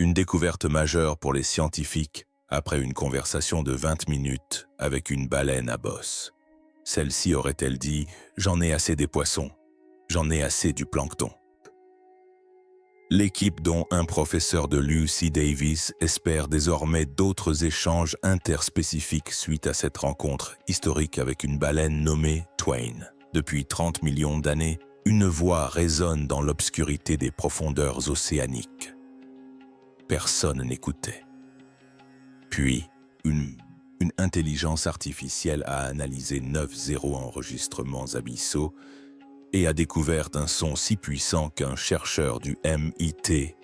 Une découverte majeure pour les scientifiques après une conversation de 20 minutes avec une baleine à bosse. Celle-ci aurait-elle dit « J'en ai assez des poissons, j'en ai assez du plancton ». L'équipe, dont un professeur de l'UC Davis, espère désormais d'autres échanges interspécifiques suite à cette rencontre historique avec une baleine nommée Twain. Depuis 30 millions d'années, une voix résonne dans l'obscurité des profondeurs océaniques. Personne n'écoutait. Puis, une intelligence artificielle a analysé 9 enregistrements abyssaux et a découvert un son si puissant qu'un chercheur du MIT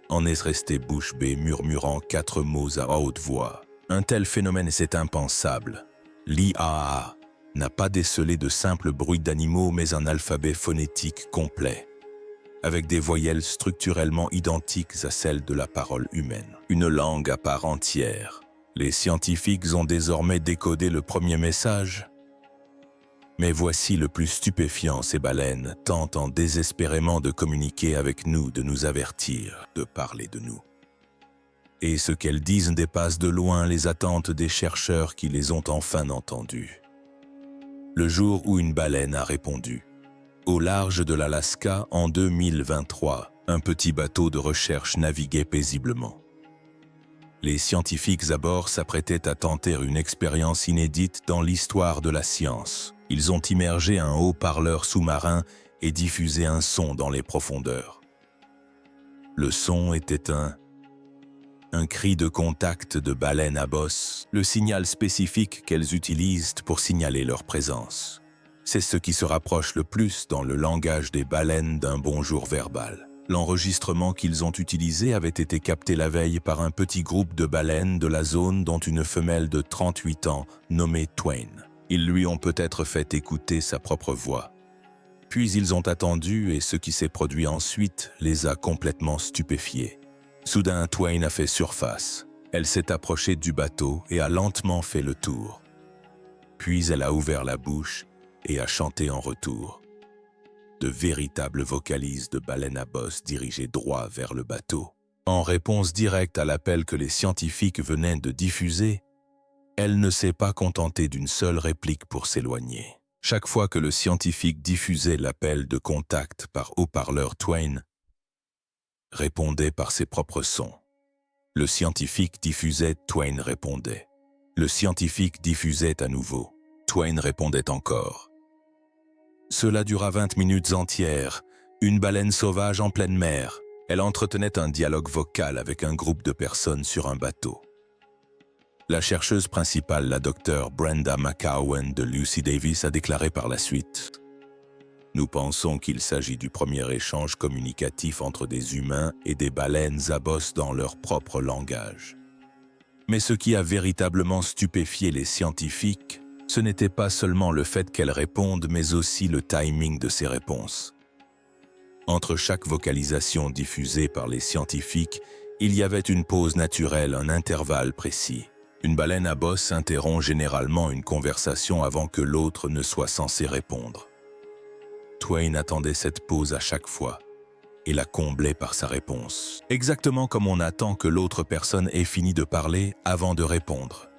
en est resté bouche bée murmurant 4 mots à haute voix. Un tel phénomène, c'est impensable. L'IA n'a pas décelé de simples bruits d'animaux mais un alphabet phonétique complet, avec des voyelles structurellement identiques à celles de la parole humaine. Une langue à part entière. Les scientifiques ont désormais décodé le premier message. Mais voici le plus stupéfiant, ces baleines tentent désespérément de communiquer avec nous, de nous avertir, de parler de nous. Et ce qu'elles disent dépasse de loin les attentes des chercheurs qui les ont enfin entendues. Le jour où une baleine a répondu. Au large de l'Alaska, en 2023, un petit bateau de recherche naviguait paisiblement. Les scientifiques à bord s'apprêtaient à tenter une expérience inédite dans l'histoire de la science. Ils ont immergé un haut-parleur sous-marin et diffusé un son dans les profondeurs. Le son était un cri de contact de baleine à bosse, le signal spécifique qu'elles utilisent pour signaler leur présence. C'est ce qui se rapproche le plus dans le langage des baleines d'un bonjour verbal. L'enregistrement qu'ils ont utilisé avait été capté la veille par un petit groupe de baleines de la zone, dont une femelle de 38 ans nommée Twain. Ils lui ont peut-être fait écouter sa propre voix. Puis ils ont attendu et ce qui s'est produit ensuite les a complètement stupéfiés. Soudain, Twain a fait surface. Elle s'est approchée du bateau et a lentement fait le tour. Puis elle a ouvert la bouche et a chanté en retour. De véritables vocalises de baleines à bosse dirigées droit vers le bateau. En réponse directe à l'appel que les scientifiques venaient de diffuser, elle ne s'est pas contentée d'une seule réplique pour s'éloigner. Chaque fois que le scientifique diffusait l'appel de contact par haut-parleur, Twain répondait par ses propres sons. Le scientifique diffusait, Twain répondait. Le scientifique diffusait à nouveau. Twain répondait encore. Cela dura 20 minutes entières, une baleine sauvage en pleine mer. Elle entretenait un dialogue vocal avec un groupe de personnes sur un bateau. La chercheuse principale, la docteure Brenda McCowan de l'UC Davis, a déclaré par la suite « Nous pensons qu'il s'agit du premier échange communicatif entre des humains et des baleines à bosse dans leur propre langage. » Mais ce qui a véritablement stupéfié les scientifiques, ce n'était pas seulement le fait qu'elles répondent, mais aussi le timing de ces réponses. Entre chaque vocalisation diffusée par les scientifiques, il y avait une pause naturelle, un intervalle précis. Une baleine à bosse interrompt généralement une conversation avant que l'autre ne soit censé répondre. Twain attendait cette pause à chaque fois et la comblait par sa réponse, exactement comme on attend que l'autre personne ait fini de parler avant de répondre.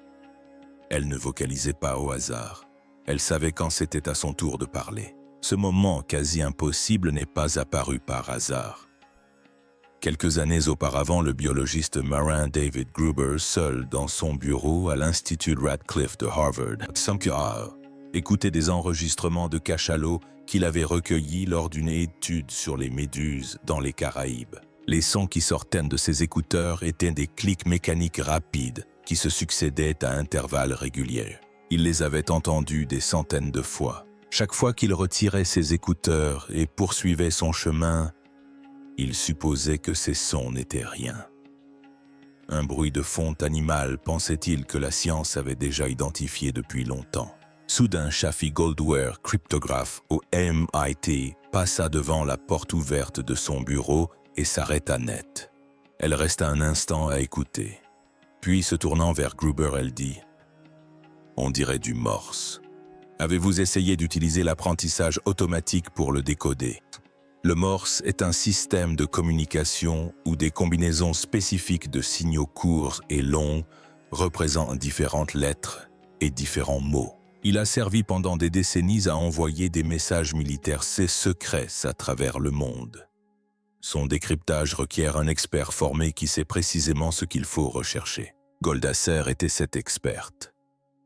Elle ne vocalisait pas au hasard. Elle savait quand c'était à son tour de parler. Ce moment quasi impossible n'est pas apparu par hasard. Quelques années auparavant, le biologiste marin David Gruber, seul dans son bureau à l'Institut Radcliffe de Harvard, écoutait des enregistrements de cachalots qu'il avait recueillis lors d'une étude sur les méduses dans les Caraïbes. Les sons qui sortaient de ses écouteurs étaient des clics mécaniques rapides qui se succédaient à intervalles réguliers. Il les avait entendus des centaines de fois. Chaque fois qu'il retirait ses écouteurs et poursuivait son chemin, il supposait que ces sons n'étaient rien. Un bruit de fonte animale, pensait-il que la science avait déjà identifié depuis longtemps. Soudain, Shafi Goldware, cryptographe au MIT, passa devant la porte ouverte de son bureau et s'arrêta net. Elle resta un instant à écouter. Puis, se tournant vers Gruber, elle dit « On dirait du morse. Avez-vous essayé d'utiliser l'apprentissage automatique pour le décoder ?» Le Morse est un système de communication où des combinaisons spécifiques de signaux courts et longs représentent différentes lettres et différents mots. Il a servi pendant des décennies à envoyer des messages militaires secrets à travers le monde. Son décryptage requiert un expert formé qui sait précisément ce qu'il faut rechercher. Golda Meir était cette experte.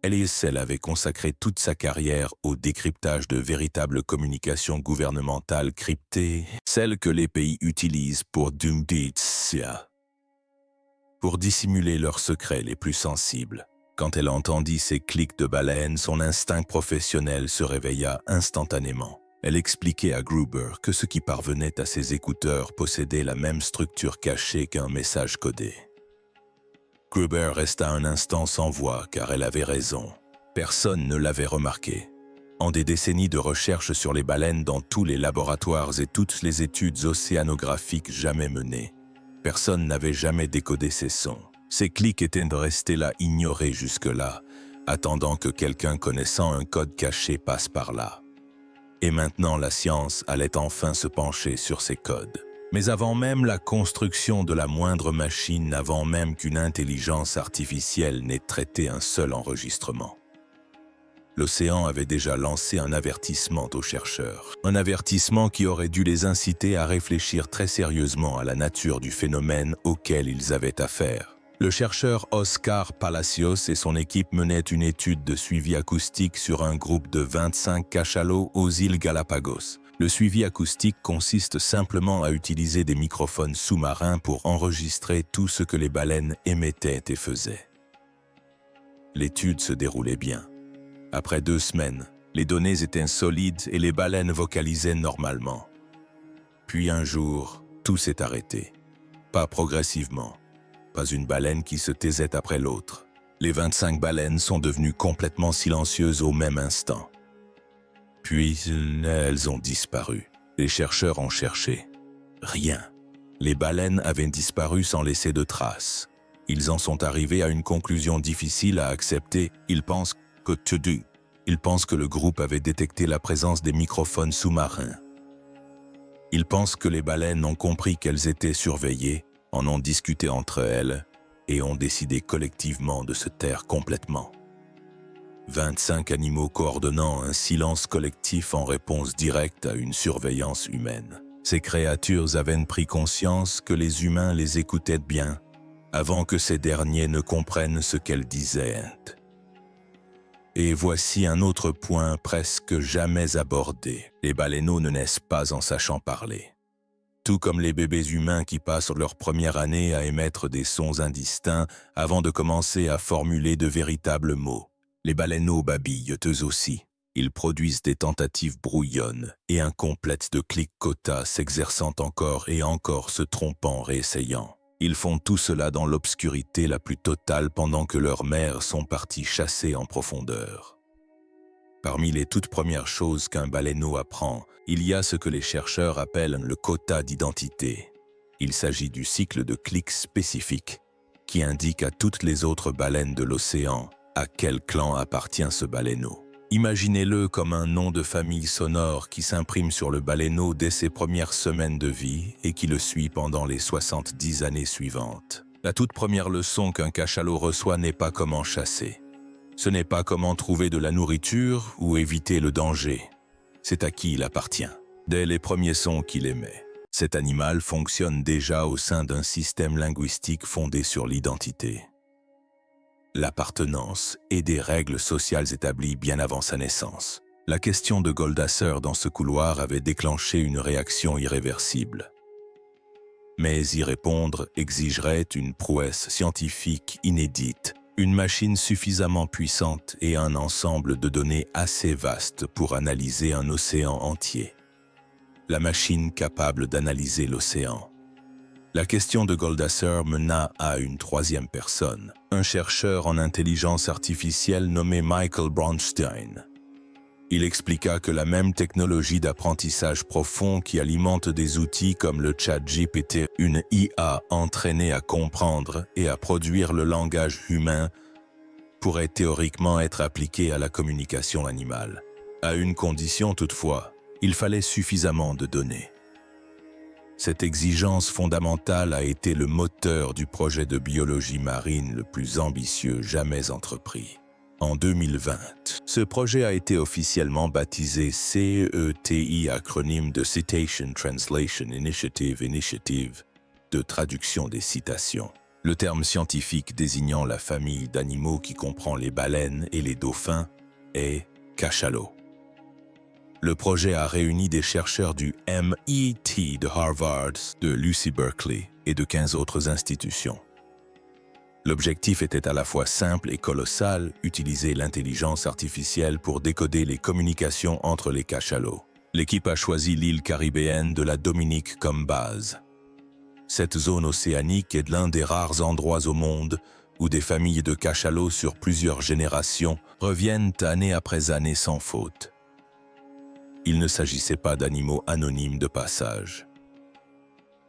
Elle avait consacré toute sa carrière au décryptage de véritables communications gouvernementales cryptées, celles que les pays utilisent pour dissimuler leurs secrets les plus sensibles. Quand elle entendit ces clics de baleine, son instinct professionnel se réveilla instantanément. Elle expliquait à Gruber que ce qui parvenait à ses écouteurs possédait la même structure cachée qu'un message codé. Gruber resta un instant sans voix car elle avait raison. Personne ne l'avait remarqué. En des décennies de recherche sur les baleines dans tous les laboratoires et toutes les études océanographiques jamais menées, personne n'avait jamais décodé ces sons. Ces clics étaient restés là ignorés jusque-là, attendant que quelqu'un connaissant un code caché passe par là. Et maintenant la science allait enfin se pencher sur ces codes. Mais avant même la construction de la moindre machine, avant même qu'une intelligence artificielle n'ait traité un seul enregistrement, l'océan avait déjà lancé un avertissement aux chercheurs. Un avertissement qui aurait dû les inciter à réfléchir très sérieusement à la nature du phénomène auquel ils avaient affaire. Le chercheur Oscar Palacios et son équipe menaient une étude de suivi acoustique sur un groupe de 25 cachalots aux îles Galapagos. Le suivi acoustique consiste simplement à utiliser des microphones sous-marins pour enregistrer tout ce que les baleines émettaient et faisaient. L'étude se déroulait bien. Après 2 semaines, les données étaient solides et les baleines vocalisaient normalement. Puis un jour, tout s'est arrêté. Pas progressivement. Pas une baleine qui se taisait après l'autre. Les 25 baleines sont devenues complètement silencieuses au même instant. Puis, elles ont disparu. Les chercheurs ont cherché. Rien. Les baleines avaient disparu sans laisser de traces. Ils en sont arrivés à une conclusion difficile à accepter. Ils pensent que le groupe avait détecté la présence des microphones sous-marins. Ils pensent que les baleines ont compris qu'elles étaient surveillées, en ont discuté entre elles et ont décidé collectivement de se taire complètement. 25 animaux coordonnant un silence collectif en réponse directe à une surveillance humaine. Ces créatures avaient pris conscience que les humains les écoutaient bien, avant que ces derniers ne comprennent ce qu'elles disaient. Et voici un autre point presque jamais abordé. Les baleineaux ne naissent pas en sachant parler. Tout comme les bébés humains qui passent leur première année à émettre des sons indistincts avant de commencer à formuler de véritables mots. Les baleineaux babillent eux aussi. Ils produisent des tentatives brouillonnes et incomplètes de cliquetas s'exerçant encore et encore, se trompant, réessayant. Ils font tout cela dans l'obscurité la plus totale pendant que leurs mères sont parties chasser en profondeur. Parmi les toutes premières choses qu'un baleineau apprend, il y a ce que les chercheurs appellent le quota d'identité. Il s'agit du cycle de clics spécifique qui indique à toutes les autres baleines de l'océan à quel clan appartient ce baleineau. Imaginez-le comme un nom de famille sonore qui s'imprime sur le baleineau dès ses premières semaines de vie et qui le suit pendant les 70 années suivantes. La toute première leçon qu'un cachalot reçoit n'est pas comment chasser. Ce n'est pas comment trouver de la nourriture ou éviter le danger. C'est à qui il appartient. Dès les premiers sons qu'il émet, cet animal fonctionne déjà au sein d'un système linguistique fondé sur l'identité, l'appartenance et des règles sociales établies bien avant sa naissance. La question de Golda Meir dans ce couloir avait déclenché une réaction irréversible. Mais y répondre exigerait une prouesse scientifique inédite, une machine suffisamment puissante et un ensemble de données assez vastes pour analyser un océan entier. La machine capable d'analyser l'océan. La question de Golda Meir mena à une troisième personne, un chercheur en intelligence artificielle nommé Michael Bronstein. Il expliqua que la même technologie d'apprentissage profond qui alimente des outils comme le ChatGPT, une IA entraînée à comprendre et à produire le langage humain, pourrait théoriquement être appliquée à la communication animale. À une condition toutefois, il fallait suffisamment de données. Cette exigence fondamentale a été le moteur du projet de biologie marine le plus ambitieux jamais entrepris. En 2020, ce projet a été officiellement baptisé CETI, acronyme de Citation Translation Initiative, de traduction des citations. Le terme scientifique désignant la famille d'animaux qui comprend les baleines et les dauphins est cachalot. Le projet a réuni des chercheurs du MIT de Harvard, de l'UC Berkeley et de 15 autres institutions. L'objectif était à la fois simple et colossal, utiliser l'intelligence artificielle pour décoder les communications entre les cachalots. L'équipe a choisi l'île caribéenne de la Dominique comme base. Cette zone océanique est l'un des rares endroits au monde où des familles de cachalots sur plusieurs générations reviennent année après année sans faute. Il ne s'agissait pas d'animaux anonymes de passage.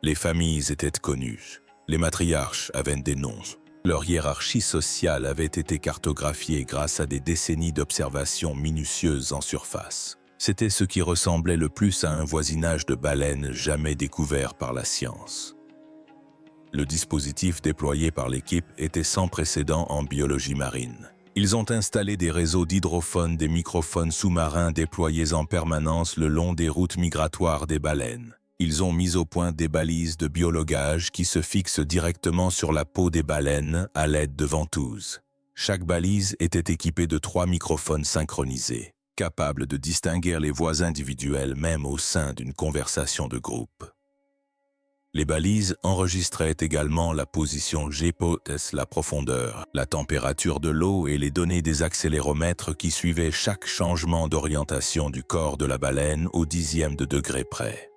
Les familles étaient connues, les matriarches avaient des noms. Leur hiérarchie sociale avait été cartographiée grâce à des décennies d'observations minutieuses en surface. C'était ce qui ressemblait le plus à un voisinage de baleines jamais découvert par la science. Le dispositif déployé par l'équipe était sans précédent en biologie marine. Ils ont installé des réseaux d'hydrophones, des microphones sous-marins déployés en permanence le long des routes migratoires des baleines. Ils ont mis au point des balises de biologage qui se fixent directement sur la peau des baleines à l'aide de ventouses. Chaque balise était équipée de 3 microphones synchronisés, capables de distinguer les voix individuelles même au sein d'une conversation de groupe. Les balises enregistraient également la position GPS, la profondeur, la température de l'eau et les données des accéléromètres qui suivaient chaque changement d'orientation du corps de la baleine au dixième de degré près.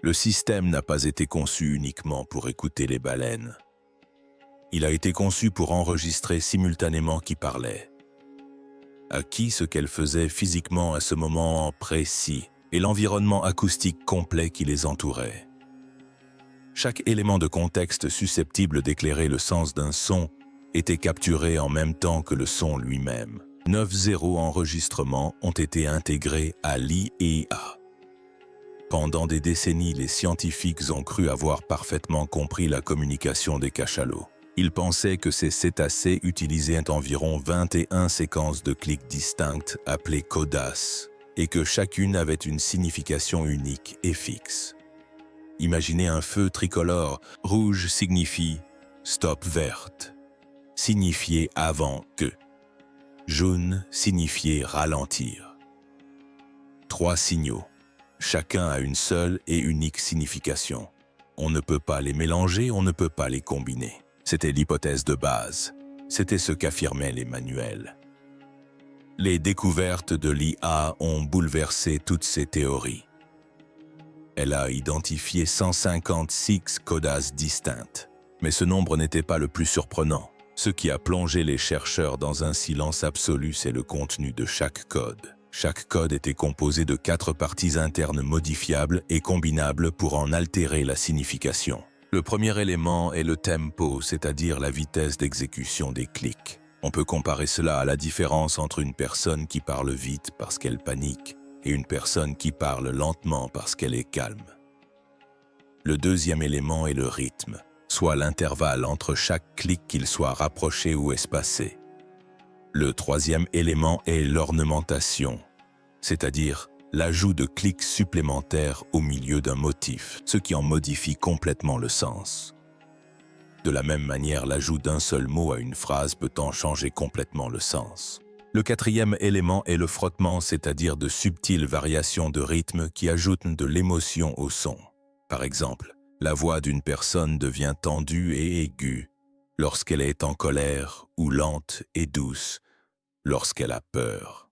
Le système n'a pas été conçu uniquement pour écouter les baleines. Il a été conçu pour enregistrer simultanément qui parlait, à qui ce qu'elle faisait physiquement à ce moment précis et l'environnement acoustique complet qui les entourait. Chaque élément de contexte susceptible d'éclairer le sens d'un son était capturé en même temps que le son lui-même. 9 enregistrements ont été intégrés à l'IA. Pendant des décennies, les scientifiques ont cru avoir parfaitement compris la communication des cachalots. Ils pensaient que ces cétacés utilisaient environ 21 séquences de clics distinctes appelées codas et que chacune avait une signification unique et fixe. Imaginez un feu tricolore. Rouge signifie « stop verte », signifiait « avant que ». Jaune signifiait « ralentir ». 3 signaux. Chacun a une seule et unique signification. On ne peut pas les mélanger, on ne peut pas les combiner. C'était l'hypothèse de base. C'était ce qu'affirmaient les manuels. Les découvertes de l'IA ont bouleversé toutes ces théories. Elle a identifié 156 codas distinctes. Mais ce nombre n'était pas le plus surprenant. Ce qui a plongé les chercheurs dans un silence absolu, c'est le contenu de chaque code. Chaque code était composé de 4 parties internes modifiables et combinables pour en altérer la signification. Le premier élément est le tempo, c'est-à-dire la vitesse d'exécution des clics. On peut comparer cela à la différence entre une personne qui parle vite parce qu'elle panique et une personne qui parle lentement parce qu'elle est calme. Le deuxième élément est le rythme, soit l'intervalle entre chaque clic, qu'il soit rapproché ou espacé. Le troisième élément est l'ornementation, c'est-à-dire l'ajout de clics supplémentaires au milieu d'un motif, ce qui en modifie complètement le sens. De la même manière, l'ajout d'un seul mot à une phrase peut en changer complètement le sens. Le quatrième élément est le frottement, c'est-à-dire de subtiles variations de rythme qui ajoutent de l'émotion au son. Par exemple, la voix d'une personne devient tendue et aiguë lorsqu'elle est en colère ou lente et douce lorsqu'elle a peur.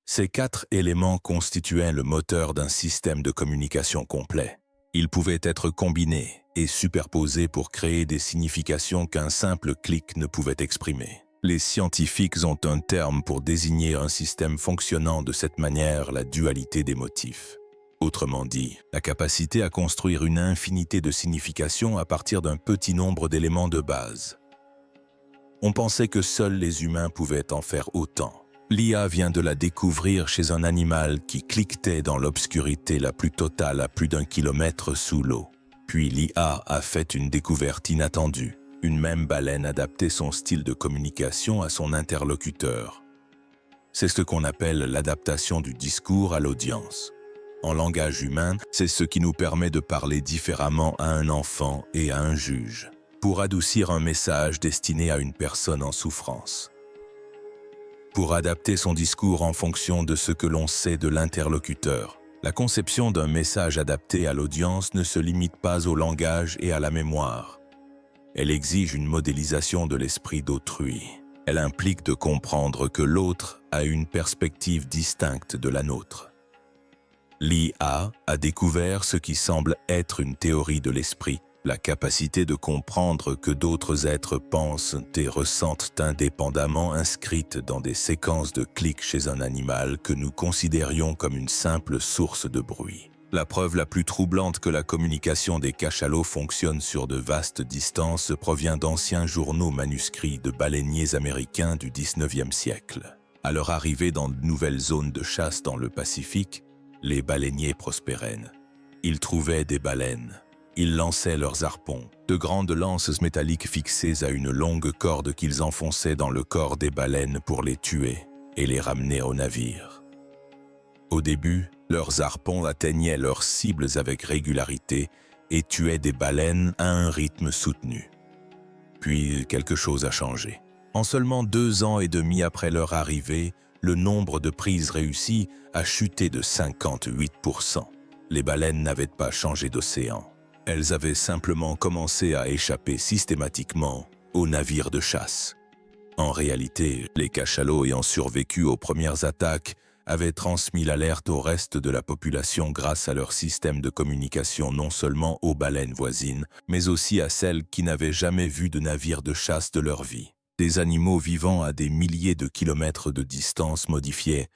Ces 4 éléments constituaient le moteur d'un système de communication complet. Ils pouvaient être combinés et superposés pour créer des significations qu'un simple clic ne pouvait exprimer. Les scientifiques ont un terme pour désigner un système fonctionnant de cette manière, la dualité des motifs. Autrement dit, la capacité à construire une infinité de significations à partir d'un petit nombre d'éléments de base. On pensait que seuls les humains pouvaient en faire autant. L'IA vient de la découvrir chez un animal qui cliquetait dans l'obscurité la plus totale à plus d'1 kilomètre sous l'eau. Puis l'IA a fait une découverte inattendue. Une même baleine adaptait son style de communication à son interlocuteur. C'est ce qu'on appelle l'adaptation du discours à l'audience. En langage humain, c'est ce qui nous permet de parler différemment à un enfant et à un juge, pour adoucir un message destiné à une personne en souffrance. Pour adapter son discours en fonction de ce que l'on sait de l'interlocuteur. La conception d'un message adapté à l'audience ne se limite pas au langage et à la mémoire. Elle exige une modélisation de l'esprit d'autrui. Elle implique de comprendre que l'autre a une perspective distincte de la nôtre. L'IA a découvert ce qui semble être une théorie de l'esprit, la capacité de comprendre que d'autres êtres pensent et ressentent indépendamment, inscrite dans des séquences de clics chez un animal que nous considérions comme une simple source de bruit. La preuve la plus troublante que la communication des cachalots fonctionne sur de vastes distances provient d'anciens journaux manuscrits de baleiniers américains du 19e siècle. À leur arrivée dans de nouvelles zones de chasse dans le Pacifique, les baleiniers prospéraient. Ils trouvaient des baleines. Ils lançaient leurs harpons, de grandes lances métalliques fixées à une longue corde qu'ils enfonçaient dans le corps des baleines pour les tuer et les ramener au navire. Au début, leurs harpons atteignaient leurs cibles avec régularité et tuaient des baleines à un rythme soutenu. Puis quelque chose a changé. En seulement 2 ans et demi après leur arrivée, le nombre de prises réussies a chuté de 58%. Les baleines n'avaient pas changé d'océan. Elles avaient simplement commencé à échapper systématiquement aux navires de chasse. En réalité, les cachalots ayant survécu aux premières attaques avaient transmis l'alerte au reste de la population grâce à leur système de communication non seulement aux baleines voisines, mais aussi à celles qui n'avaient jamais vu de navire de chasse de leur vie. Des animaux vivant à des milliers de kilomètres de distance modifiaient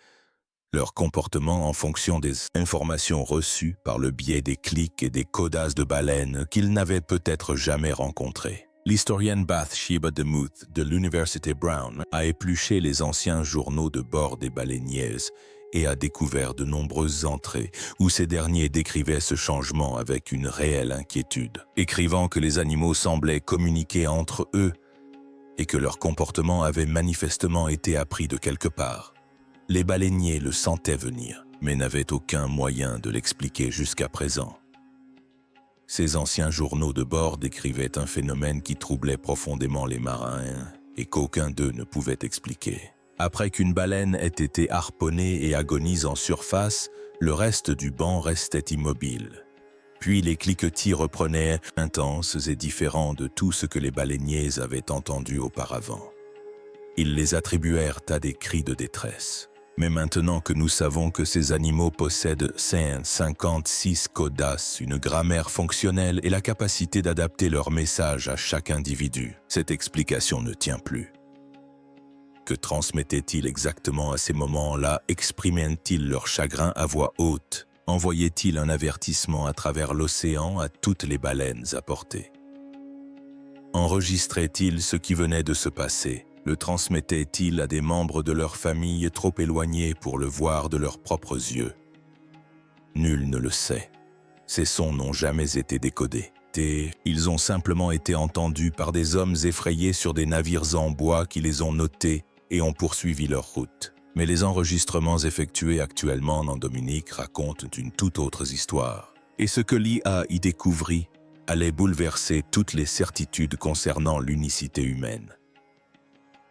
leur comportement en fonction des informations reçues par le biais des clics et des codasses de baleines qu'ils n'avaient peut-être jamais rencontrées. L'historienne Bathsheba DeMuth de l'Université Brown a épluché les anciens journaux de bord des baleiniers et a découvert de nombreuses entrées où ces derniers décrivaient ce changement avec une réelle inquiétude, écrivant que les animaux semblaient communiquer entre eux et que leur comportement avait manifestement été appris de quelque part. Les baleiniers le sentaient venir, mais n'avaient aucun moyen de l'expliquer jusqu'à présent. Ces anciens journaux de bord décrivaient un phénomène qui troublait profondément les marins et qu'aucun d'eux ne pouvait expliquer. Après qu'une baleine ait été harponnée et agonise en surface, le reste du banc restait immobile. Puis les cliquetis reprenaient, intenses et différents de tout ce que les baleiniers avaient entendu auparavant. Ils les attribuèrent à des cris de détresse. Mais maintenant que nous savons que ces animaux possèdent 56 codasses, une grammaire fonctionnelle et la capacité d'adapter leur message à chaque individu, cette explication ne tient plus. Que transmettaient-ils exactement à ces moments-là? Exprimaient-ils leur chagrin à voix haute? Envoyaient-ils un avertissement à travers l'océan à toutes les baleines à portée? Enregistraient-ils ce qui venait de se passer? Le transmettaient-ils à des membres de leur famille trop éloignés pour le voir de leurs propres yeux? Nul ne le sait. Ces sons n'ont jamais été décodés. Ils ont simplement été entendus par des hommes effrayés sur des navires en bois qui les ont notés et ont poursuivi leur route. Mais les enregistrements effectués actuellement en Dominique racontent une toute autre histoire. Et ce que l'IA y découvrit allait bouleverser toutes les certitudes concernant l'unicité humaine.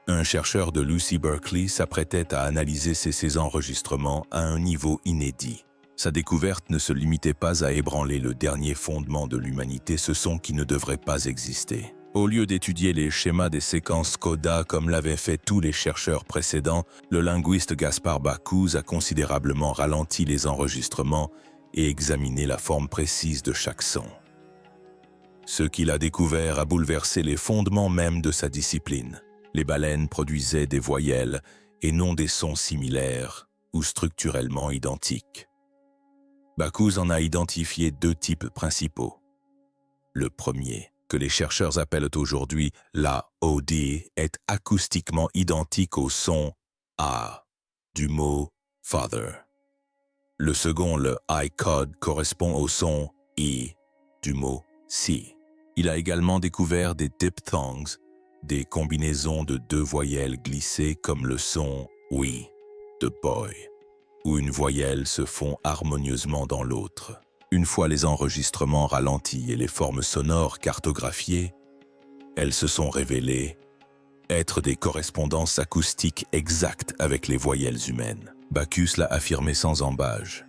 Un chercheur de l'UC Berkeley s'apprêtait à analyser ces enregistrements à un niveau inédit. Sa découverte ne se limitait pas à ébranler le dernier fondement de l'humanité, ce son qui ne devrait pas exister. Au lieu d'étudier les schémas des séquences coda comme l'avaient fait tous les chercheurs précédents, le linguiste Gaspar Baccouz a considérablement ralenti les enregistrements et examiné la forme précise de chaque son. Ce qu'il a découvert a bouleversé les fondements même de sa discipline. Les baleines produisaient des voyelles et non des sons similaires ou structurellement identiques. Baccouz en a identifié 2 types principaux. Le premier, que les chercheurs appellent aujourd'hui la OD, est acoustiquement identique au son A. du mot « father ». Le second, le I-code, correspond au son « I » du mot « si ». Il a également découvert des diphthongs, des combinaisons de deux voyelles glissées comme le son « oui » de « boy », où une voyelle se fond harmonieusement dans l'autre. Une fois les enregistrements ralentis et les formes sonores cartographiées, elles se sont révélées être des correspondances acoustiques exactes avec les voyelles humaines. Bacchus l'a affirmé sans embâche.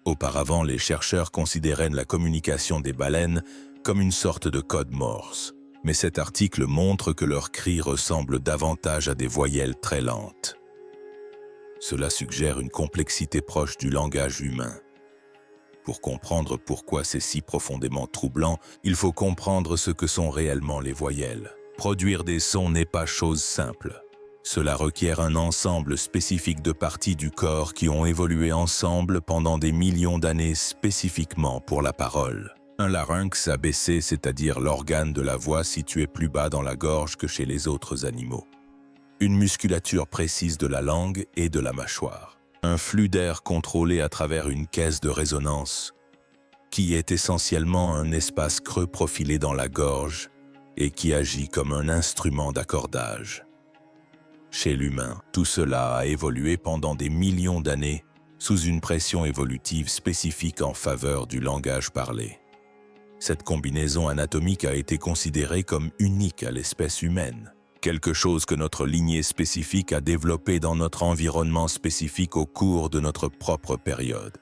Auparavant, les chercheurs considéraient la communication des baleines comme une sorte de code Morse. Mais cet article montre que leurs cris ressemblent davantage à des voyelles très lentes. Cela suggère une complexité proche du langage humain. Pour comprendre pourquoi c'est si profondément troublant, il faut comprendre ce que sont réellement les voyelles. Produire des sons n'est pas chose simple. Cela requiert un ensemble spécifique de parties du corps qui ont évolué ensemble pendant des millions d'années spécifiquement pour la parole. Un larynx abaissé, c'est-à-dire l'organe de la voix situé plus bas dans la gorge que chez les autres animaux. Une musculature précise de la langue et de la mâchoire. Un flux d'air contrôlé à travers une caisse de résonance, qui est essentiellement un espace creux profilé dans la gorge et qui agit comme un instrument d'accordage. Chez l'humain, tout cela a évolué pendant des millions d'années sous une pression évolutive spécifique en faveur du langage parlé. Cette combinaison anatomique a été considérée comme unique à l'espèce humaine, quelque chose que notre lignée spécifique a développé dans notre environnement spécifique au cours de notre propre période.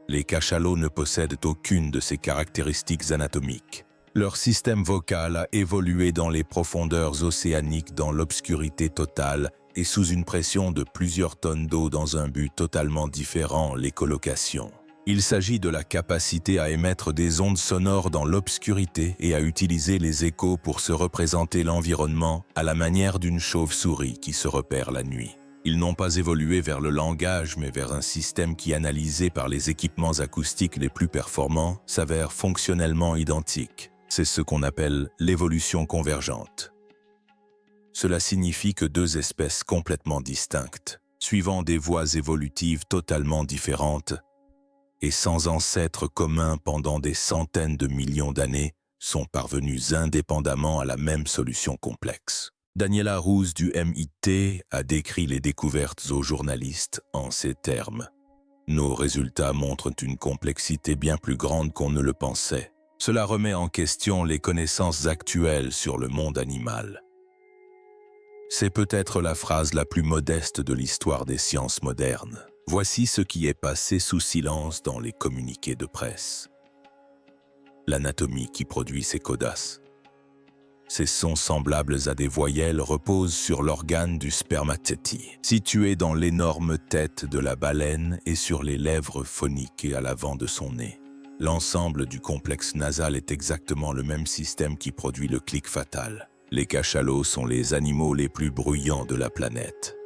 Les cachalots ne possèdent aucune de ces caractéristiques anatomiques. Leur système vocal a évolué dans les profondeurs océaniques dans l'obscurité totale et sous une pression de plusieurs tonnes d'eau dans un but totalement différent, l'écholocation. Il s'agit de la capacité à émettre des ondes sonores dans l'obscurité et à utiliser les échos pour se représenter l'environnement à la manière d'une chauve-souris qui se repère la nuit. Ils n'ont pas évolué vers le langage, mais vers un système qui, analysé par les équipements acoustiques les plus performants, s'avère fonctionnellement identique. C'est ce qu'on appelle l'évolution convergente. Cela signifie que deux espèces complètement distinctes, suivant des voies évolutives totalement différentes, et sans ancêtres communs pendant des centaines de millions d'années, sont parvenus indépendamment à la même solution complexe. Daniela Ruse du MIT a décrit les découvertes aux journalistes en ces termes. Nos résultats montrent une complexité bien plus grande qu'on ne le pensait. Cela remet en question les connaissances actuelles sur le monde animal. C'est peut-être la phrase la plus modeste de l'histoire des sciences modernes. Voici ce qui est passé sous silence dans les communiqués de presse. L'anatomie qui produit ces codas. Ces sons semblables à des voyelles reposent sur l'organe du spermateti, situé dans l'énorme tête de la baleine et sur les lèvres phoniques et à l'avant de son nez. L'ensemble du complexe nasal est exactement le même système qui produit le clic fatal. Les cachalots sont les animaux les plus bruyants de la planète.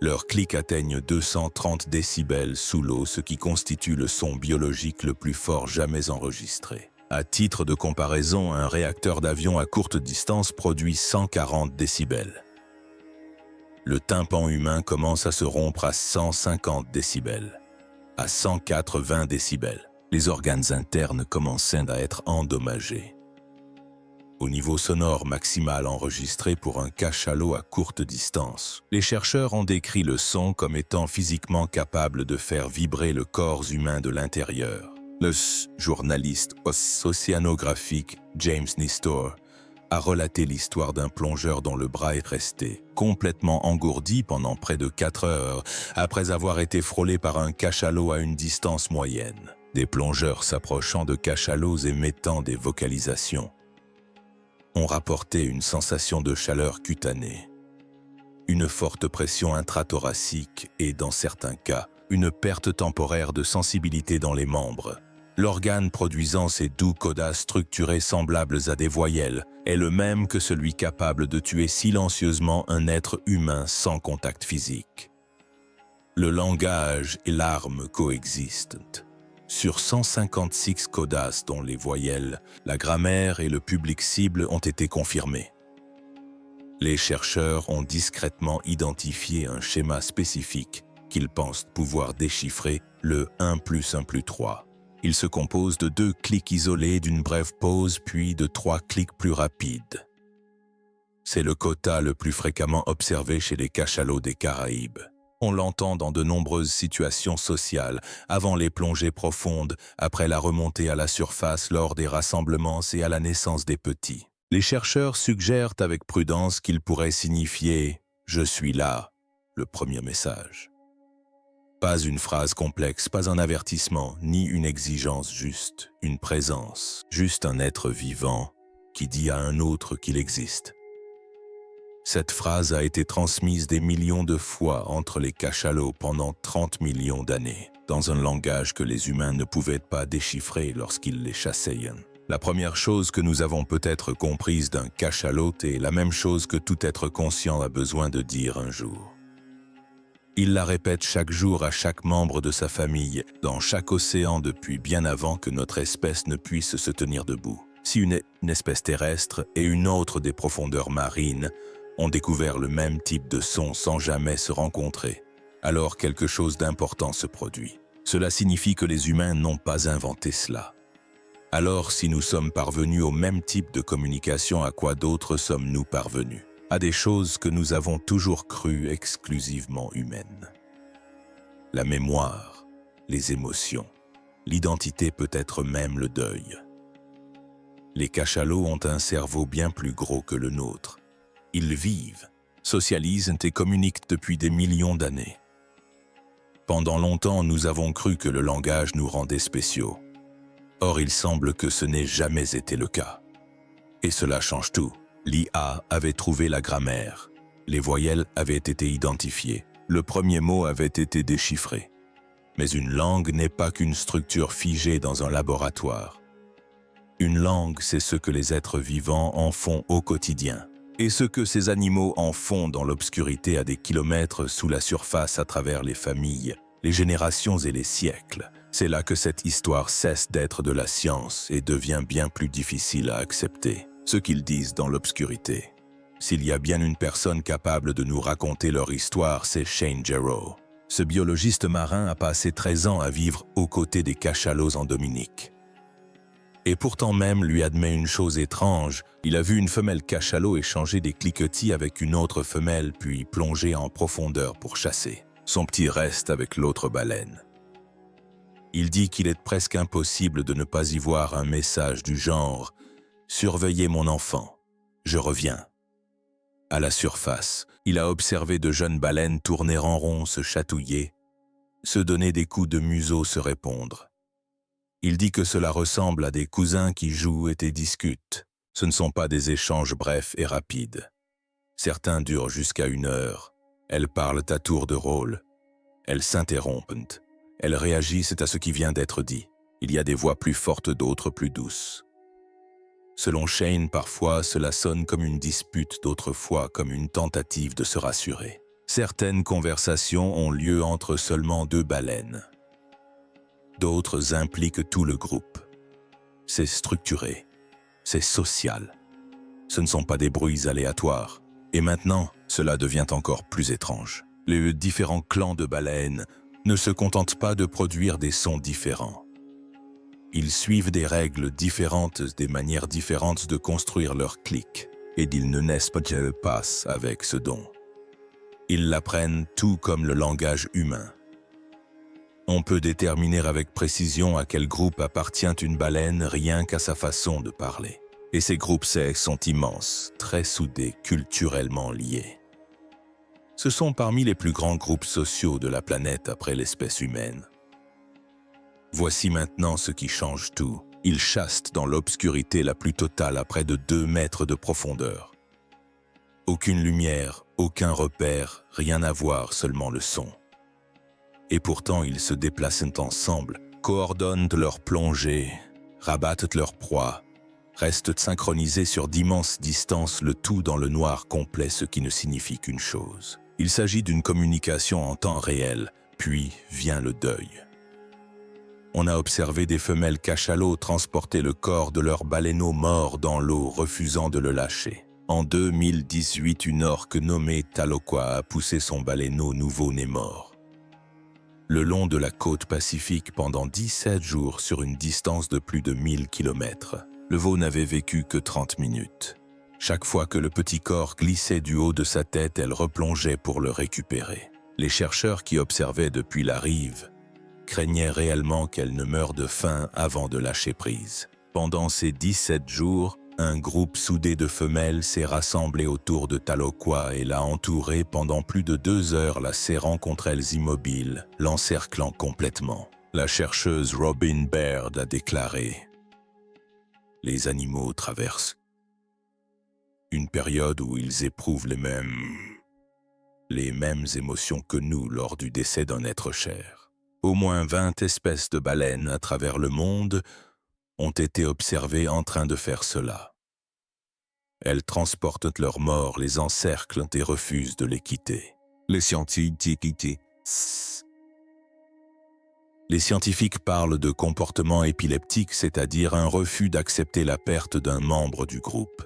Leurs clics atteignent 230 décibels sous l'eau, ce qui constitue le son biologique le plus fort jamais enregistré. À titre de comparaison, un réacteur d'avion à courte distance produit 140 décibels. Le tympan humain commence à se rompre à 150 décibels, à 180 décibels. Les organes internes commencent à être endommagés. Au niveau sonore maximal enregistré pour un cachalot à courte distance, les chercheurs ont décrit le son comme étant physiquement capable de faire vibrer le corps humain de l'intérieur. Le journaliste océanographique James Nestor a relaté l'histoire d'un plongeur dont le bras est resté complètement engourdi pendant près de 4 heures après avoir été frôlé par un cachalot à une distance moyenne. Des plongeurs s'approchant de cachalots émettant des vocalisations ont rapporté une sensation de chaleur cutanée, une forte pression intrathoracique et, dans certains cas, une perte temporaire de sensibilité dans les membres. L'organe produisant ces doux codas structurés semblables à des voyelles est le même que celui capable de tuer silencieusement un être humain sans contact physique. Le langage et l'arme coexistent. Sur 156 codas dont les voyelles, la grammaire et le public cible ont été confirmés. Les chercheurs ont discrètement identifié un schéma spécifique qu'ils pensent pouvoir déchiffrer, le 1 + 1 + 3. Il se compose de 2 clics isolés d'une brève pause puis de 3 clics plus rapides. C'est le quota le plus fréquemment observé chez les cachalots des Caraïbes. On l'entend dans de nombreuses situations sociales, avant les plongées profondes, après la remontée à la surface lors des rassemblements et à la naissance des petits. Les chercheurs suggèrent avec prudence qu'il pourrait signifier « Je suis là », le premier message. Pas une phrase complexe, pas un avertissement, ni une exigence juste, une présence, juste un être vivant qui dit à un autre qu'il existe. Cette phrase a été transmise des millions de fois entre les cachalots pendant 30 millions d'années, dans un langage que les humains ne pouvaient pas déchiffrer lorsqu'ils les chassaient. La première chose que nous avons peut-être comprise d'un cachalot est la même chose que tout être conscient a besoin de dire un jour. Il la répète chaque jour à chaque membre de sa famille, dans chaque océan depuis bien avant que notre espèce ne puisse se tenir debout. Si une espèce terrestre et une autre des profondeurs marines ont découvert le même type de son sans jamais se rencontrer, alors quelque chose d'important se produit. Cela signifie que les humains n'ont pas inventé cela. Alors, si nous sommes parvenus au même type de communication, à quoi d'autre sommes-nous parvenus? À des choses que nous avons toujours crues exclusivement humaines. La mémoire, les émotions, l'identité, peut-être même le deuil. Les cachalots ont un cerveau bien plus gros que le nôtre. Ils vivent, socialisent et communiquent depuis des millions d'années. Pendant longtemps, nous avons cru que le langage nous rendait spéciaux. Or, il semble que ce n'ait jamais été le cas. Et cela change tout. L'IA avait trouvé la grammaire. Les voyelles avaient été identifiées. Le premier mot avait été déchiffré. Mais une langue n'est pas qu'une structure figée dans un laboratoire. Une langue, c'est ce que les êtres vivants en font au quotidien. Et ce que ces animaux en font dans l'obscurité à des kilomètres sous la surface à travers les familles, les générations et les siècles. C'est là que cette histoire cesse d'être de la science et devient bien plus difficile à accepter. Ce qu'ils disent dans l'obscurité. S'il y a bien une personne capable de nous raconter leur histoire, c'est Shane Gero. Ce biologiste marin a passé 13 ans à vivre aux côtés des cachalots en Dominique. Et pourtant même lui admet une chose étrange, il a vu une femelle cachalot échanger des cliquetis avec une autre femelle puis plonger en profondeur pour chasser. Son petit reste avec l'autre baleine. Il dit qu'il est presque impossible de ne pas y voir un message du genre « Surveillez mon enfant, je reviens ». À la surface, il a observé de jeunes baleines tourner en rond, se chatouiller, se donner des coups de museau, se répondre. Il dit que cela ressemble à des cousins qui jouent et discutent. Ce ne sont pas des échanges brefs et rapides. Certains durent jusqu'à 1 heure. Elles parlent à tour de rôle. Elles s'interrompent. Elles réagissent à ce qui vient d'être dit. Il y a des voix plus fortes, d'autres plus douces. Selon Shane, parfois, cela sonne comme une dispute, d'autres fois comme une tentative de se rassurer. Certaines conversations ont lieu entre seulement 2 baleines. D'autres impliquent tout le groupe. C'est structuré, c'est social. Ce ne sont pas des bruits aléatoires. Et maintenant, cela devient encore plus étrange. Les différents clans de baleines ne se contentent pas de produire des sons différents. Ils suivent des règles différentes, des manières différentes de construire leur clique, et ils ne naissent pas avec ce don. Ils l'apprennent tout comme le langage humain. On peut déterminer avec précision à quel groupe appartient une baleine rien qu'à sa façon de parler. Et ces groupes sont immenses, très soudés, culturellement liés. Ce sont parmi les plus grands groupes sociaux de la planète après l'espèce humaine. Voici maintenant ce qui change tout. Ils chassent dans l'obscurité la plus totale à près de 2 mètres de profondeur. Aucune lumière, aucun repère, rien à voir, seulement le son. Et pourtant ils se déplacent ensemble, coordonnent leurs plongées, rabattent leur proie, restent synchronisés sur d'immenses distances, le tout dans le noir complet, ce qui ne signifie qu'une chose. Il s'agit d'une communication en temps réel, puis vient le deuil. On a observé des femelles cachalots transporter le corps de leur baleineau mort dans l'eau, refusant de le lâcher. En 2018, une orque nommée Taloqua a poussé son baleineau nouveau-né mort le long de la côte pacifique pendant 17 jours sur une distance de plus de 1000 km. Le veau n'avait vécu que 30 minutes. Chaque fois que le petit corps glissait du haut de sa tête, elle replongeait pour le récupérer. Les chercheurs qui observaient depuis la rive craignaient réellement qu'elle ne meure de faim avant de lâcher prise. Pendant ces 17 jours, un groupe soudé de femelles s'est rassemblé autour de Taloqua et l'a entourée pendant plus de 2 heures, la serrant contre elles immobiles, l'encerclant complètement. La chercheuse Robin Baird a déclaré « Les animaux traversent une période où ils éprouvent les mêmes émotions que nous lors du décès d'un être cher. Au moins 20 espèces de baleines à travers le monde ont été observées en train de faire cela. Elles transportent leurs morts, les encerclent et refusent de les quitter. Les scientifiques parlent de comportement épileptique, c'est-à-dire un refus d'accepter la perte d'un membre du groupe.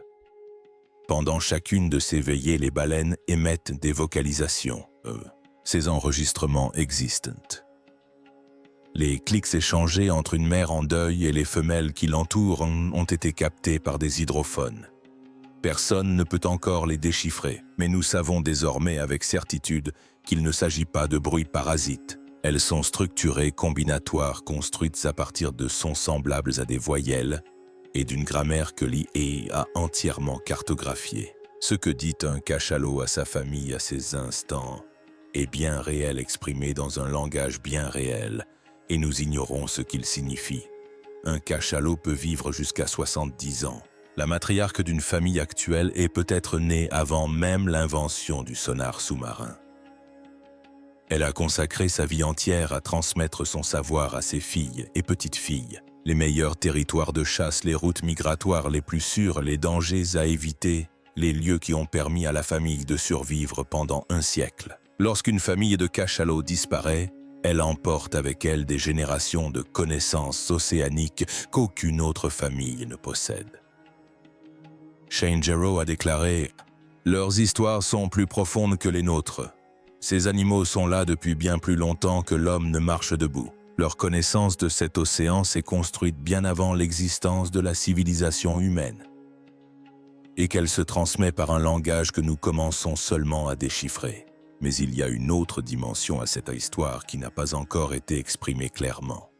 Pendant chacune de ces veillées, les baleines émettent des vocalisations. Ces enregistrements existent. Les clics échangés entre une mère en deuil et les femelles qui l'entourent ont été captés par des hydrophones. Personne ne peut encore les déchiffrer, mais nous savons désormais avec certitude qu'il ne s'agit pas de bruits parasites. Elles sont structurées, combinatoires, construites à partir de sons semblables à des voyelles et d'une grammaire que l'IA a entièrement cartographiée. Ce que dit un cachalot à sa famille à ces instants est bien réel, exprimé dans un langage bien réel, et nous ignorons ce qu'il signifie. Un cachalot peut vivre jusqu'à 70 ans. La matriarche d'une famille actuelle est peut-être née avant même l'invention du sonar sous-marin. Elle a consacré sa vie entière à transmettre son savoir à ses filles et petites-filles, les meilleurs territoires de chasse, les routes migratoires les plus sûres, les dangers à éviter, les lieux qui ont permis à la famille de survivre pendant un siècle. Lorsqu'une famille de cachalots disparaît, elle emporte avec elle des générations de connaissances océaniques qu'aucune autre famille ne possède. Shane Gero a déclaré « Leurs histoires sont plus profondes que les nôtres. Ces animaux sont là depuis bien plus longtemps que l'homme ne marche debout. Leur connaissance de cet océan s'est construite bien avant l'existence de la civilisation humaine. Et qu'elle se transmet par un langage que nous commençons seulement à déchiffrer. Mais il y a une autre dimension à cette histoire qui n'a pas encore été exprimée clairement.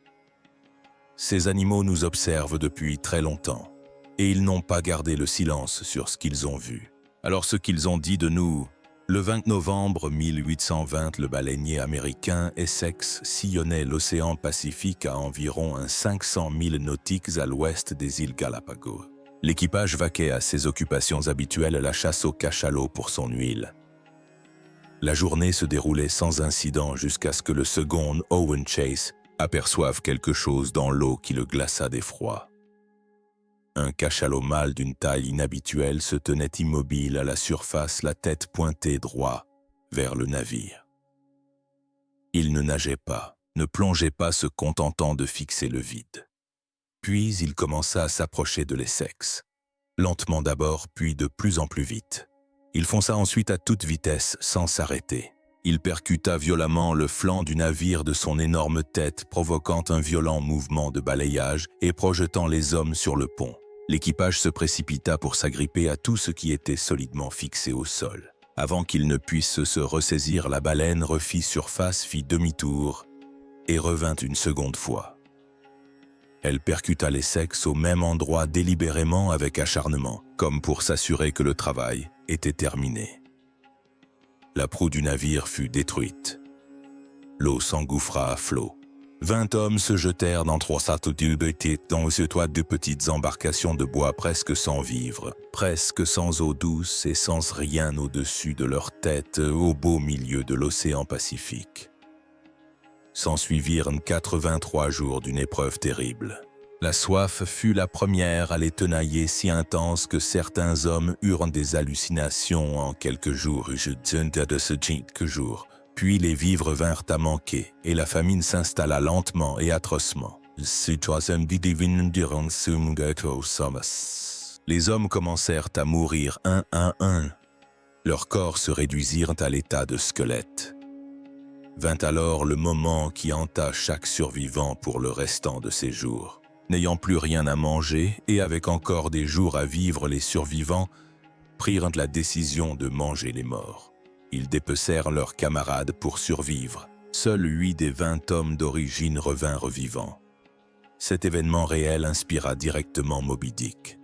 Ces animaux nous observent depuis très longtemps, et ils n'ont pas gardé le silence sur ce qu'ils ont vu. Alors ce qu'ils ont dit de nous, le 20 novembre 1820, le baleinier américain Essex sillonnait l'océan Pacifique à environ 500 milles nautiques à l'ouest des îles Galapagos. L'équipage vaquait à ses occupations habituelles, la chasse au cachalot pour son huile. La journée se déroulait sans incident jusqu'à ce que le second Owen Chase aperçoive quelque chose dans l'eau qui le glaça d'effroi. Un cachalot mâle d'une taille inhabituelle se tenait immobile à la surface, la tête pointée droit vers le navire. Il ne nageait pas, ne plongeait pas, se contentant de fixer le vide. Puis il commença à s'approcher de l'Essex, lentement d'abord, puis de plus en plus vite. Il fonça ensuite à toute vitesse, sans s'arrêter. Il percuta violemment le flanc du navire de son énorme tête, provoquant un violent mouvement de balayage et projetant les hommes sur le pont. L'équipage se précipita pour s'agripper à tout ce qui était solidement fixé au sol. Avant qu'il ne puisse se ressaisir, la baleine refit surface, fit demi-tour et revint une seconde fois. Elle percuta l'Essex au même endroit délibérément avec acharnement, comme pour s'assurer que le travail était terminé. La proue du navire fut détruite. L'eau s'engouffra à flot. 20 hommes se jetèrent dans 300 tubes dans ce toit de petites embarcations de bois presque sans vivres, presque sans eau douce et sans rien au-dessus de leur tête au beau milieu de l'océan Pacifique. S'ensuivirent 83 jours d'une épreuve terrible. La soif fut la première à les tenailler si intense que certains hommes eurent des hallucinations en quelques jours. Puis les vivres vinrent à manquer et la famine s'installa lentement et atrocement. Les hommes commencèrent à mourir un à un. Leurs corps se réduisirent à l'état de squelette. Vint alors le moment qui hanta chaque survivant pour le restant de ses jours. N'ayant plus rien à manger et avec encore des jours à vivre, les survivants prirent la décision de manger les morts. Ils dépecèrent leurs camarades pour survivre. Seuls 8 des 20 hommes d'origine revinrent vivants. Cet événement réel inspira directement Moby Dick.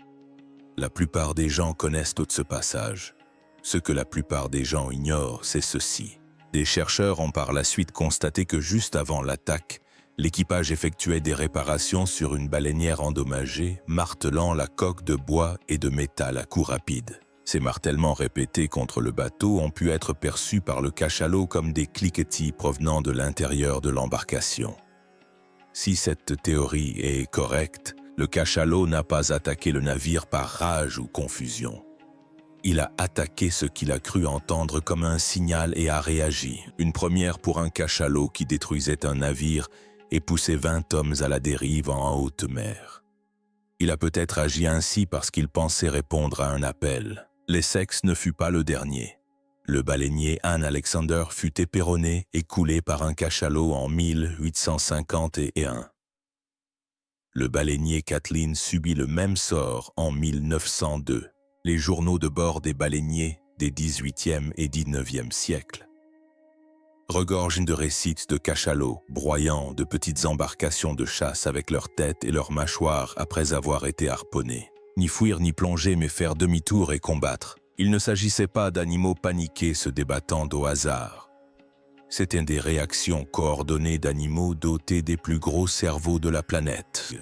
La plupart des gens connaissent tout ce passage. Ce que la plupart des gens ignorent, c'est ceci. Des chercheurs ont par la suite constaté que juste avant l'attaque, l'équipage effectuait des réparations sur une baleinière endommagée, martelant la coque de bois et de métal à coups rapides. Ces martèlements répétés contre le bateau ont pu être perçus par le cachalot comme des cliquetis provenant de l'intérieur de l'embarcation. Si cette théorie est correcte, le cachalot n'a pas attaqué le navire par rage ou confusion. Il a attaqué ce qu'il a cru entendre comme un signal et a réagi. Une première pour un cachalot qui détruisait un navire et poussait 20 hommes à la dérive en haute mer. Il a peut-être agi ainsi parce qu'il pensait répondre à un appel. L'Essex ne fut pas le dernier. Le baleinier Anne Alexander fut éperonné et coulé par un cachalot en 1851. Le baleinier Kathleen subit le même sort en 1902. Les journaux de bord des baleiniers des 18e et 19e siècles regorgent de récits de cachalots broyant de petites embarcations de chasse avec leurs têtes et leurs mâchoires après avoir été harponnés. Ni fuir ni plonger mais faire demi-tour et combattre. Il ne s'agissait pas d'animaux paniqués se débattant au hasard. C'étaient des réactions coordonnées d'animaux dotés des plus gros cerveaux de la planète,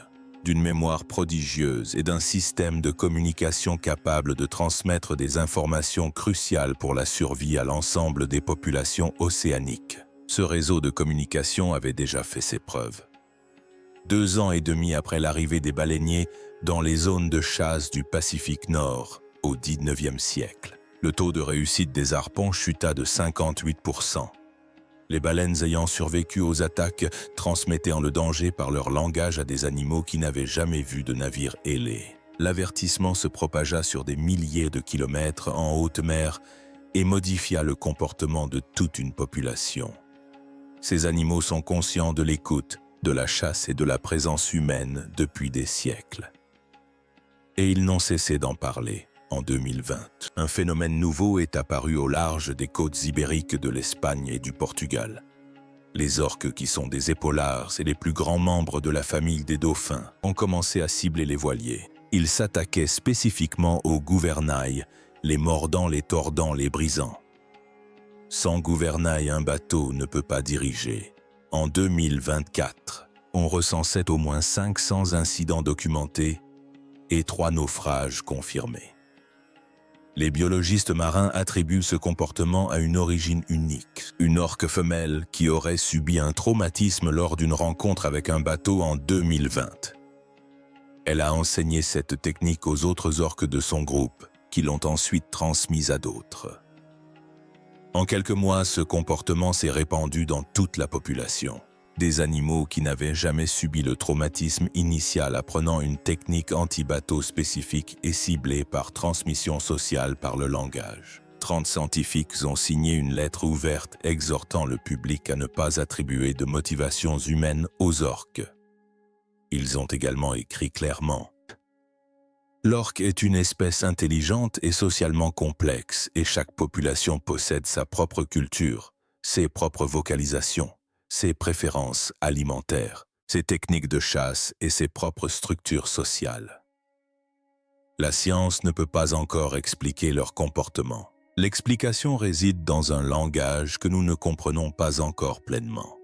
d'une mémoire prodigieuse et d'un système de communication capable de transmettre des informations cruciales pour la survie à l'ensemble des populations océaniques. Ce réseau de communication avait déjà fait ses preuves. 2 ans et demi après l'arrivée des baleiniers dans les zones de chasse du Pacifique Nord, au 19e siècle, le taux de réussite des harpons chuta de 58%. Les baleines ayant survécu aux attaques transmettaient le danger par leur langage à des animaux qui n'avaient jamais vu de navire ailé. L'avertissement se propagea sur des milliers de kilomètres en haute mer et modifia le comportement de toute une population. Ces animaux sont conscients de l'écoute, de la chasse et de la présence humaine depuis des siècles. Et ils n'ont cessé d'en parler. En 2020, un phénomène nouveau est apparu au large des côtes ibériques de l'Espagne et du Portugal. Les orques, qui sont des épaulards et les plus grands membres de la famille des dauphins, ont commencé à cibler les voiliers. Ils s'attaquaient spécifiquement aux gouvernails, les mordant, les tordant, les brisant. Sans gouvernail, un bateau ne peut pas diriger. En 2024, on recensait au moins 500 incidents documentés et 3 naufrages confirmés. Les biologistes marins attribuent ce comportement à une origine unique, une orque femelle qui aurait subi un traumatisme lors d'une rencontre avec un bateau en 2020. Elle a enseigné cette technique aux autres orques de son groupe, qui l'ont ensuite transmise à d'autres. En quelques mois, ce comportement s'est répandu dans toute la population. Des animaux qui n'avaient jamais subi le traumatisme initial apprenant une technique anti-bateau spécifique et ciblée par transmission sociale par le langage. 30 scientifiques ont signé une lettre ouverte exhortant le public à ne pas attribuer de motivations humaines aux orques. Ils ont également écrit clairement: l'orque est une espèce intelligente et socialement complexe et chaque population possède sa propre culture, ses propres vocalisations, ses préférences alimentaires, ses techniques de chasse et ses propres structures sociales. La science ne peut pas encore expliquer leur comportement. L'explication réside dans un langage que nous ne comprenons pas encore pleinement.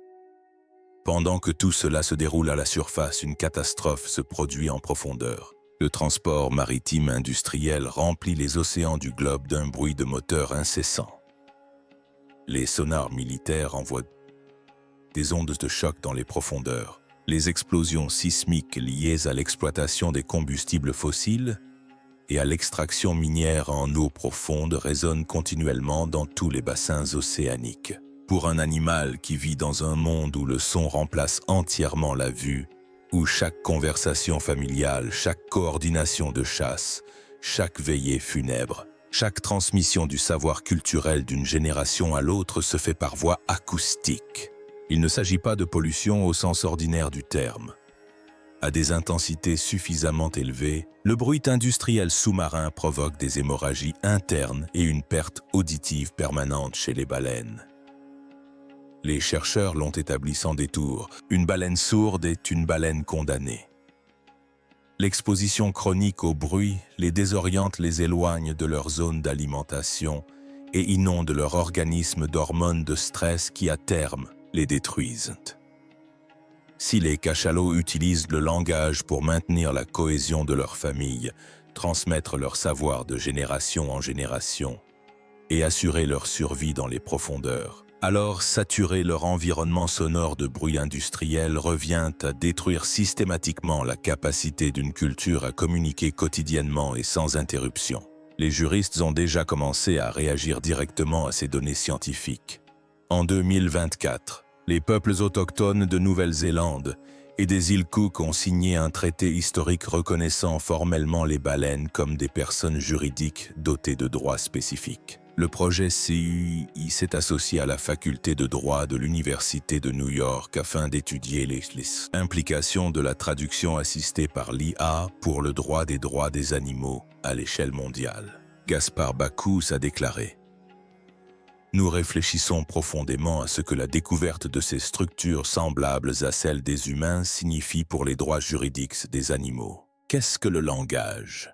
Pendant que tout cela se déroule à la surface, une catastrophe se produit en profondeur. Le transport maritime industriel remplit les océans du globe d'un bruit de moteur incessant. Les sonars militaires envoient des ondes de choc dans les profondeurs. Les explosions sismiques liées à l'exploitation des combustibles fossiles et à l'extraction minière en eau profonde résonnent continuellement dans tous les bassins océaniques. Pour un animal qui vit dans un monde où le son remplace entièrement la vue, où chaque conversation familiale, chaque coordination de chasse, chaque veillée funèbre, chaque transmission du savoir culturel d'une génération à l'autre se fait par voie acoustique. Il ne s'agit pas de pollution au sens ordinaire du terme. À des intensités suffisamment élevées, le bruit industriel sous-marin provoque des hémorragies internes et une perte auditive permanente chez les baleines. Les chercheurs l'ont établi sans détour, une baleine sourde est une baleine condamnée. L'exposition chronique au bruit les désoriente, les éloigne de leur zone d'alimentation et inonde leur organisme d'hormones de stress qui, à terme, les détruisent. Si les cachalots utilisent le langage pour maintenir la cohésion de leur famille, transmettre leur savoir de génération en génération et assurer leur survie dans les profondeurs, alors saturer leur environnement sonore de bruit industriel revient à détruire systématiquement la capacité d'une culture à communiquer quotidiennement et sans interruption. Les juristes ont déjà commencé à réagir directement à ces données scientifiques. En 2024, les peuples autochtones de Nouvelle-Zélande et des îles Cook ont signé un traité historique reconnaissant formellement les baleines comme des personnes juridiques dotées de droits spécifiques. Le projet CUI s'est associé à la faculté de droit de l'Université de New York afin d'étudier les implications de la traduction assistée par l'IA pour le droit des animaux à l'échelle mondiale. Gaspard Bacous a déclaré: nous réfléchissons profondément à ce que la découverte de ces structures semblables à celles des humains signifie pour les droits juridiques des animaux. Qu'est-ce que le langage?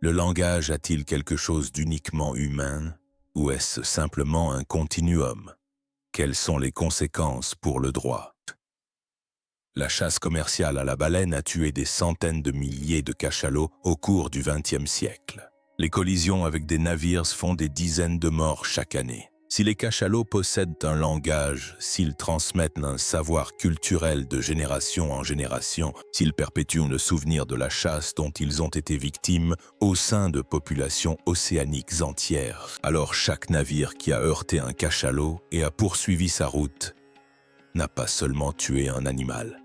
Le langage a-t-il quelque chose d'uniquement humain ou est-ce simplement un continuum? Quelles sont les conséquences pour le droit? La chasse commerciale à la baleine a tué des centaines de milliers de cachalots au cours du XXe siècle. Les collisions avec des navires font des dizaines de morts chaque année. Si les cachalots possèdent un langage, s'ils transmettent un savoir culturel de génération en génération, s'ils perpétuent le souvenir de la chasse dont ils ont été victimes au sein de populations océaniques entières, alors chaque navire qui a heurté un cachalot et a poursuivi sa route n'a pas seulement tué un animal.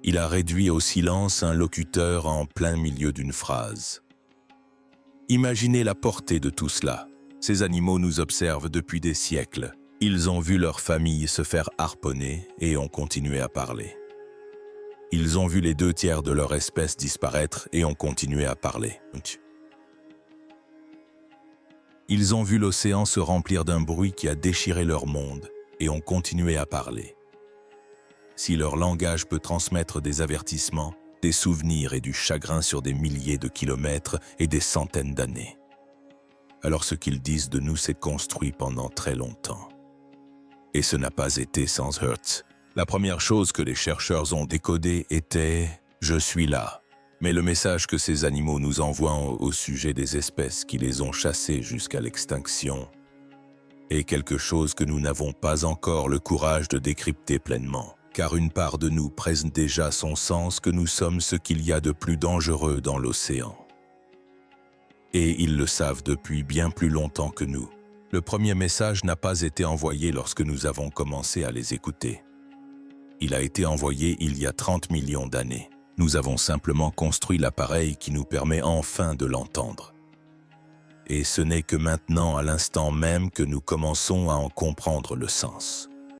Il a réduit au silence un locuteur en plein milieu d'une phrase. Imaginez la portée de tout cela. Ces animaux nous observent depuis des siècles. Ils ont vu leur famille se faire harponner et ont continué à parler. Ils ont vu les 2/3 de leur espèce disparaître et ont continué à parler. Ils ont vu l'océan se remplir d'un bruit qui a déchiré leur monde et ont continué à parler. Si leur langage peut transmettre des avertissements, des souvenirs et du chagrin sur des milliers de kilomètres et des centaines d'années, alors ce qu'ils disent de nous s'est construit pendant très longtemps. Et ce n'a pas été sans Hertz. La première chose que les chercheurs ont décodée était « Je suis là ». Mais le message que ces animaux nous envoient au sujet des espèces qui les ont chassés jusqu'à l'extinction est quelque chose que nous n'avons pas encore le courage de décrypter pleinement. Car une part de nous presse déjà son sens que nous sommes ce qu'il y a de plus dangereux dans l'océan. Et ils le savent depuis bien plus longtemps que nous. Le premier message n'a pas été envoyé lorsque nous avons commencé à les écouter. Il a été envoyé il y a 30 millions d'années. Nous avons simplement construit l'appareil qui nous permet enfin de l'entendre. Et ce n'est que maintenant, à l'instant même, que nous commençons à en comprendre le sens.